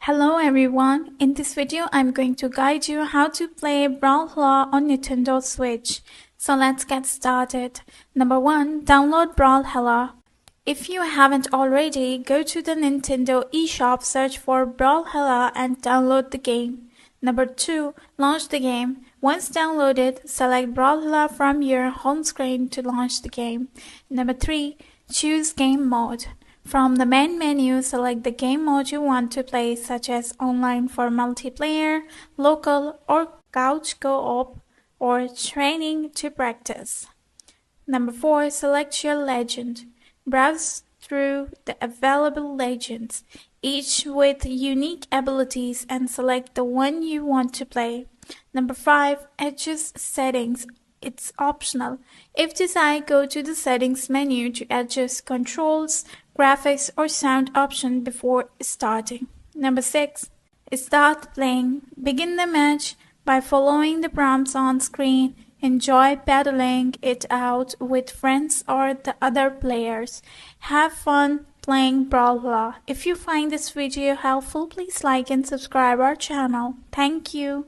Hello everyone, in this video I'm going to guide you how to play Brawlhalla on Nintendo Switch. So let's get started. Number 1. Download Brawlhalla. If you haven't already, go to the Nintendo eShop, search for Brawlhalla and download the game. Number 2. Launch the game. Once downloaded, select Brawlhalla from your home screen to launch the game. Number 3. Choose game mode. From the main menu, select the game mode you want to play, such as online for multiplayer, local or couch co-op, or training to practice. Number 4. Select your legend. Browse through the available legends, each with unique abilities, and select the one you want to play. Number 5. Adjust settings. It's optional. If desired, go to the settings menu to adjust controls, graphics or sound option before starting. Number 6. Start playing. Begin the match by following the prompts on screen. Enjoy battling it out with friends or the other players. Have fun playing Brawlhalla. If you find this video helpful, please like and subscribe our channel. Thank you.